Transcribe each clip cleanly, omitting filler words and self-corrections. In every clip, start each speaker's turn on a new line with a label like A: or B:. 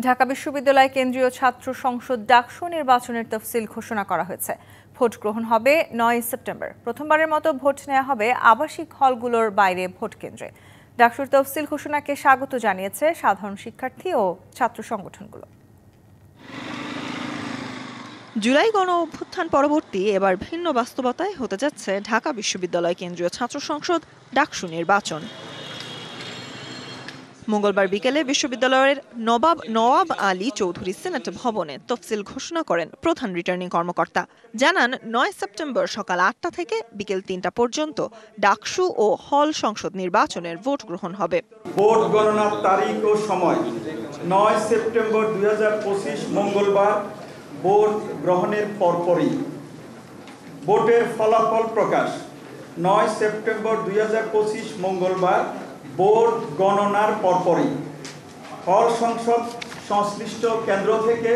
A: ঢাকা বিশ্ববিদ্যালয় কেন্দ্রীয় ছাত্র সংসদ ডাকসু নির্বাচনের তফসিল ঘোষণা করা হয়েছে। ভোট গ্রহণ হবে 9 সেপ্টেম্বর। প্রথমবারের মতো ভোট নেওয়া হবে আবাসিক হলগুলোর বাইরে ভোট কেন্দ্রে। ডাকসুর তফসিল ঘোষণাকে স্বাগত জানিয়েছে সাধারণ শিক্ষার্থী ও ছাত্র সংগঠনগুলো।
B: জুলাই গণ অভ্যুত্থান পরবর্তী এবার ভিন্ন বাস্তবতায় হতে যাচ্ছে ঢাকা বিশ্ববিদ্যালয় কেন্দ্রীয় ছাত্র সংসদ ডাকসু নির্বাচন। মঙ্গলবার বিকেলে বিশ্ববিদ্যালয়ের নওয়াব আলী চৌধুরী সিনেট ভবনে তফসিল ঘোষণা করেন প্রধান রিটার্নিং কর্মকর্তা। জানান 9 সেপ্টেম্বর সকাল 8টা থেকে বিকেল 3টা পর্যন্ত ডাকসু ও হল সংসদ নির্বাচনের ভোট গ্রহণ হবে।
C: ভোট গণনার তারিখ ও সময় 9 সেপ্টেম্বর 2025 মঙ্গলবার ভোট গ্রহণের পরপরই। ভোটের ফলাফল প্রকাশ 9 সেপ্টেম্বর 2025 মঙ্গলবার ভোট গণনার পরপরই। হল সংসদ সংশ্লিষ্ট কেন্দ্র থেকে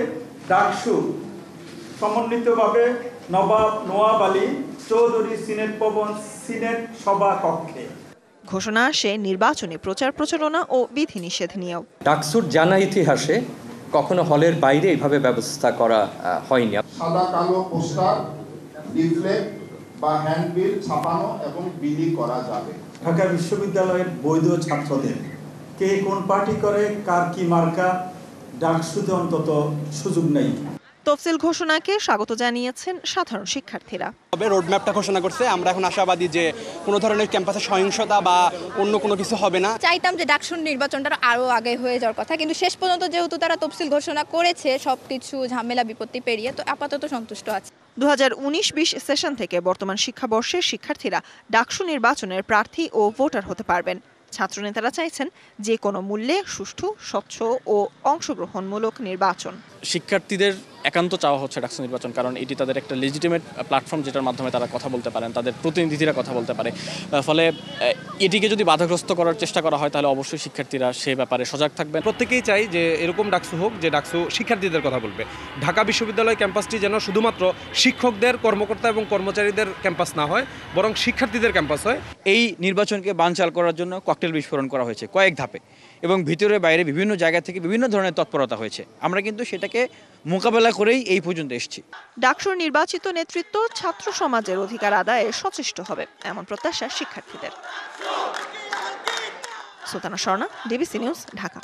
C: ডাকসু সমন্বিতভাবে নওয়াব আলী চৌধুরী সিনেট ভবন সিনেট সভা কক্ষে।
B: ঘোষণা আসে নির্বাচনী প্রচার প্রচারণা ও বিধিনিষেধ নিয়েও।
D: ডাকসুর জানা ইতিহাসে কখনো হলের বাইরে এইভাবে ব্যবস্থা করা হয়নি।
E: সাদা কালো পোস্টার, লিফলেট বা হ্যান্ডবিল ছাপানো এবং বিলি করা যাবে।
C: ঢাকা বিশ্ববিদ্যালয়ের বৈধ ছাত্রদের কে কোন পার্টি করে, কার কি মার্কা, ডাকসুতে অন্তত সুযোগ নেই।
B: তফসিল ঘোষণাকে স্বাগত জানিয়েছেন সাধারণ শিক্ষার্থীরা।
F: তবে রোডম্যাপটা ঘোষণা করছে, আমরা এখন আশাবাদী যে কোনো ধরনের ক্যাম্পাসে সহিংসতা বা অন্য কোনো কিছু হবে না।
G: চাইতাম যে ডাকসুর নির্বাচনটা আরও আগে হয়ে যাওয়ার কথা, কিন্তু শেষ পর্যন্ত যেহেতু তারা তফসিল ঘোষণা করেছে সবকিছু ঝামেলা বিপত্তি পেরিয়ে, তো আপাতত সন্তুষ্ট আছে।
B: 2019-20 সেশন থেকে বর্তমান শিক্ষাবর্ষের শিক্ষার্থীরা ডাকসু নির্বাচনের প্রার্থী ও ভোটার হতে পারবেন। ছাত্রনেতারা চাইছেন যে কোনো মূল্যে সুষ্ঠু, স্বচ্ছ ও অংশগ্রহণমূলক নির্বাচন।
H: শিক্ষার্থীদের একান্ত চাওয়া হচ্ছে ডাকসু নির্বাচন, কারণ এটি তাদের একটা লেজিটিমেট প্ল্যাটফর্ম, যেটার মাধ্যমে তারা কথা বলতে পারেন, তাদের প্রতিনিধিরা কথা বলতে পারে। ফলে এটিকে যদি বাধাগ্রস্ত করার চেষ্টা করা হয় তাহলে অবশ্যই শিক্ষার্থীরা সে ব্যাপারে সজাগ থাকবেন।
I: প্রত্যেকেই চাই যে এরকম ডাকসু হোক, যে ডাকসু শিক্ষার্থীদের কথা বলবে। ঢাকা বিশ্ববিদ্যালয় ক্যাম্পাসটি যেন শুধুমাত্র শিক্ষকদের, কর্মকর্তা এবং কর্মচারীদের ক্যাম্পাস না হয়, বরং শিক্ষার্থীদের ক্যাম্পাস হয়।
J: এই নির্বাচনকে বানচাল করার জন্য ককটেল বিস্ফোরণ করা হয়েছে কয়েক ধাপে, এবং ভিতরে বাইরে বিভিন্ন জায়গা থেকে বিভিন্ন ধরনের তৎপরতা হয়েছে। আমরা কিন্তু সেটাকে মোকাবেলা করেই এই পর্যন্ত এসেছি।
B: ডাকসুর নির্বাচিত নেতৃত্ব ছাত্র সমাজের অধিকার আদায়ে সচেষ্ট হবে, এমন প্রত্যাশা শিক্ষার্থীদের। Sultana Swarna, DBC news, Dhaka.